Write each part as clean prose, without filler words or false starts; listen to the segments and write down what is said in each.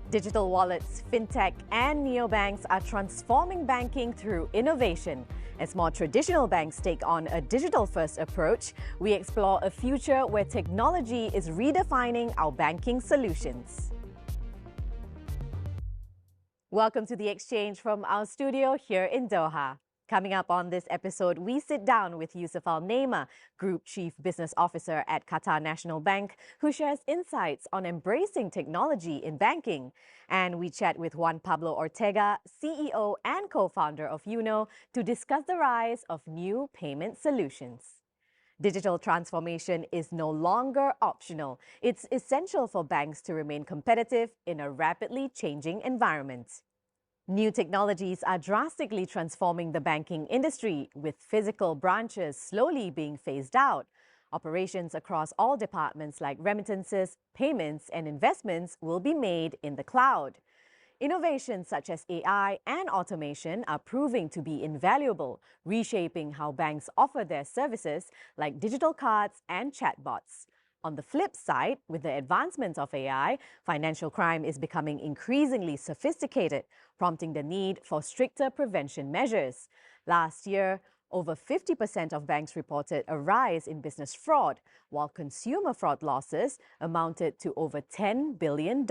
Digital wallets, fintech, and neobanks are transforming banking through innovation. As more traditional banks take on a digital-first approach, we explore a future where technology is redefining our banking solutions. Welcome to The Exchange from our studio here in Doha. Coming up on this episode, we sit down with Yusuf Al-Naima, Group Chief Business Officer at Qatar National Bank, who shares insights on embracing technology in banking. And we chat with Juan Pablo Ortega, CEO and co-founder of UNO, to discuss the rise of new payment solutions. Digital transformation is no longer optional. It's essential for banks to remain competitive in a rapidly changing environment. New technologies are drastically transforming the banking industry, with physical branches slowly being phased out. Operations across all departments like remittances, payments, and investments will be made in the cloud. Innovations such as AI and automation are proving to be invaluable, reshaping how banks offer their services like digital cards and chatbots. On the flip side, with the advancement of AI, financial crime is becoming increasingly sophisticated, prompting the need for stricter prevention measures. Last year, over 50% of banks reported a rise in business fraud, while consumer fraud losses amounted to over $10 billion.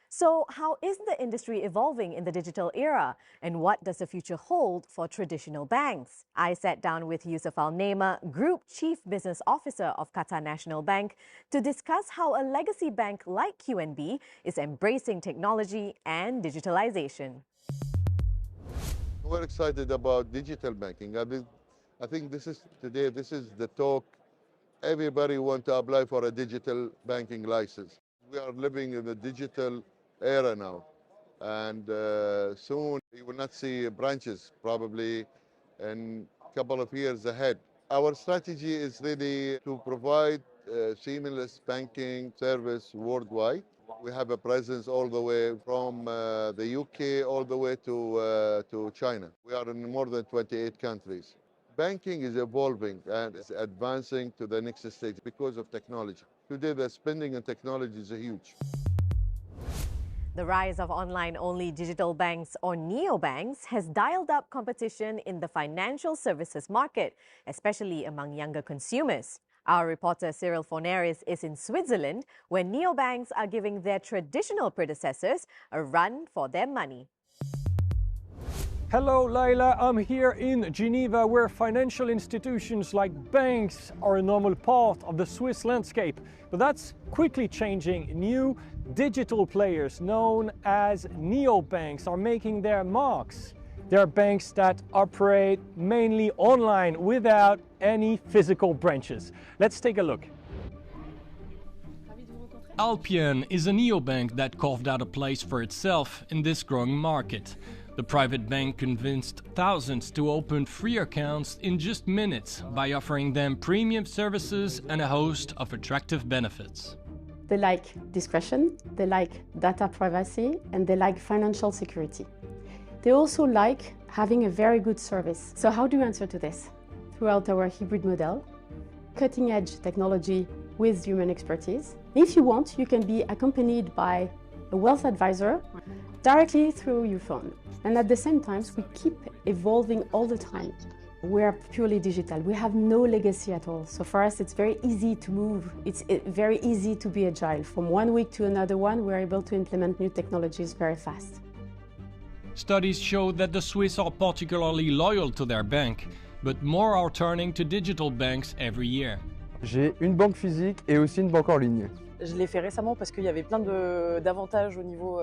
So how is the industry evolving in the digital era, and what does the future hold for traditional banks? I sat down with Yusuf Al-Naima, Group Chief Business Officer of Qatar National Bank, to discuss how a legacy bank like QNB is embracing technology and digitalization. We're excited about digital banking. I think this is the talk. Everybody wants to apply for a digital banking license. We are living in the digital era now, and soon you will not see branches, probably in a couple of years ahead. Our strategy is really to provide seamless banking service worldwide. We have a presence all the way from the UK all the way to China. We are in more than 28 countries. Banking is evolving and is advancing to the next stage because of technology. Today the spending on technology is huge. The rise of online-only digital banks or neobanks has dialed up competition in the financial services market, especially among younger consumers. Our reporter Cyril Forneris is in Switzerland, where neobanks are giving their traditional predecessors a run for their money. Hello, Laila. I'm here in Geneva, where financial institutions like banks are a normal part of the Swiss landscape. But that's quickly changing. New digital players known as neobanks are making their marks. They're banks that operate mainly online without any physical branches. Let's take a look. Alpian is a neobank that carved out a place for itself in this growing market. The private bank convinced thousands to open free accounts in just minutes by offering them premium services and a host of attractive benefits. They like discretion, they like data privacy, and they like financial security. They also like having a very good service. So how do you answer to this? Throughout our hybrid model, cutting-edge technology with human expertise. If you want, you can be accompanied by a wealth advisor directly through your phone. And at the same time, we keep evolving all the time. We are purely digital. We have no legacy at all. So for us, it's very easy to move. It's very easy to be agile. From one week to another one, we're able to implement new technologies very fast. Studies show that the Swiss are particularly loyal to their bank, but more are turning to digital banks every year. J'ai une banque physique et aussi une banque en ligne. Je l'ai fait récemment parce qu'il y avait plein d'avantages au niveau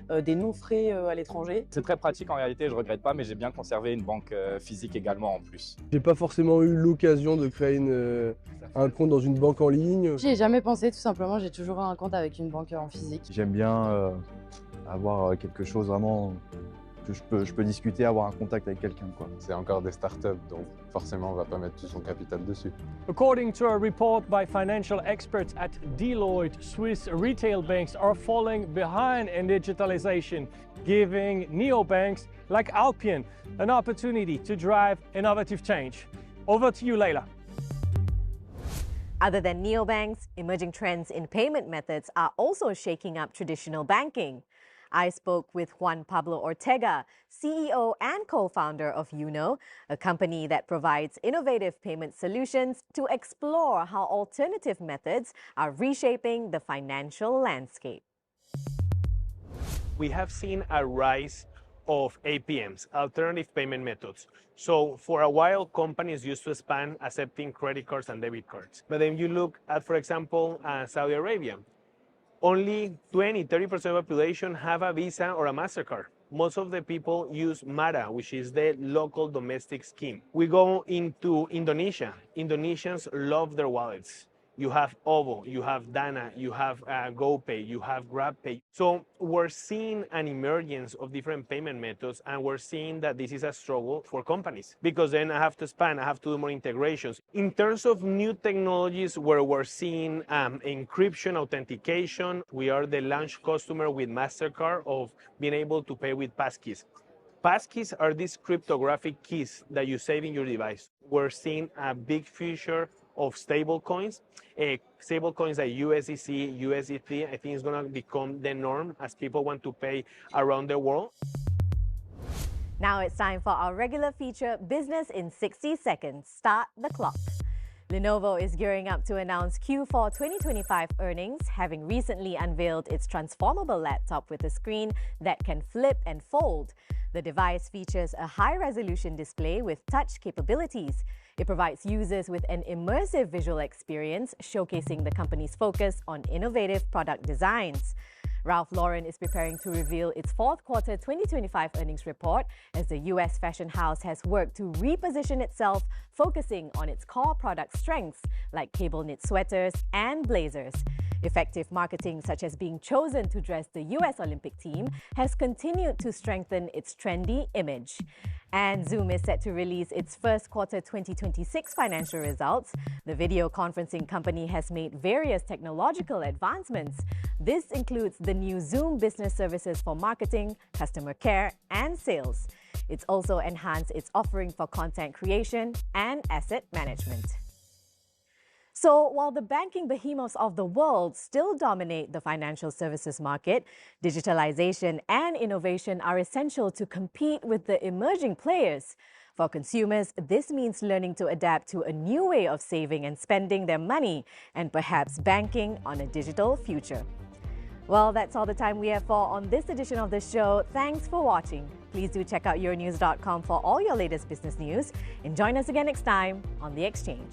des non-frais à l'étranger. C'est très pratique en réalité, je ne regrette pas, mais j'ai bien conservé une banque physique également en plus. J'ai pas forcément eu l'occasion de créer un compte dans une banque en ligne. J'y ai jamais pensé, tout simplement, j'ai toujours eu un compte avec une banque en physique. J'aime bien avoir quelque chose vraiment que je peux discuter, avoir un contact avec quelqu'un, quoi. C'est encore des startups, donc forcément on va pas mettre tout son capital dessus. According to a report by financial experts at Deloitte, Swiss retail banks are falling behind in digitalization, giving neobanks like Alpian an opportunity to drive innovative change. Over to you, Leila. Other than neobanks, emerging trends in payment methods are also shaking up traditional banking. I spoke with Juan Pablo Ortega, CEO and co-founder of Uno, a company that provides innovative payment solutions, to explore how alternative methods are reshaping the financial landscape. We have seen a rise of APMs, alternative payment methods. So for a while, companies used to span accepting credit cards and debit cards. But then you look at, for example, Saudi Arabia. Only 20-30% of the population have a Visa or a MasterCard. Most of the people use MARA, which is the local domestic scheme. We go into Indonesia. Indonesians love their wallets. You have OVO, you have Dana, you have GoPay, you have GrabPay. So we're seeing an emergence of different payment methods, and we're seeing that this is a struggle for companies because then I have to span, I have to do more integrations. In terms of new technologies where we're seeing encryption, authentication, we are the launch customer with MasterCard of being able to pay with passkeys. Passkeys are these cryptographic keys that you save in your device. We're seeing a big future of stable coins. Stable coins like USDC, USDT, I think is going to become the norm as people want to pay around the world. Now it's time for our regular feature, Business in 60 Seconds. Start the clock. Lenovo is gearing up to announce Q4 2025 earnings, having recently unveiled its transformable laptop with a screen that can flip and fold. The device features a high-resolution display with touch capabilities. It provides users with an immersive visual experience, showcasing the company's focus on innovative product designs. Ralph Lauren is preparing to reveal its fourth quarter 2025 earnings report as the US fashion house has worked to reposition itself, focusing on its core product strengths like cable knit sweaters and blazers. Effective marketing, such as being chosen to dress the US Olympic team, has continued to strengthen its trendy image. And Zoom is set to release its first quarter 2026 financial results. The video conferencing company has made various technological advancements. This includes the new Zoom Business Services for marketing, customer care, and sales. It's also enhanced its offering for content creation and asset management. So while the banking behemoths of the world still dominate the financial services market, digitalization and innovation are essential to compete with the emerging players. For consumers, this means learning to adapt to a new way of saving and spending their money, and perhaps banking on a digital future. Well, that's all the time we have for on this edition of the show. Thanks for watching. Please do check out yournews.com for all your latest business news, and join us again next time on The Exchange.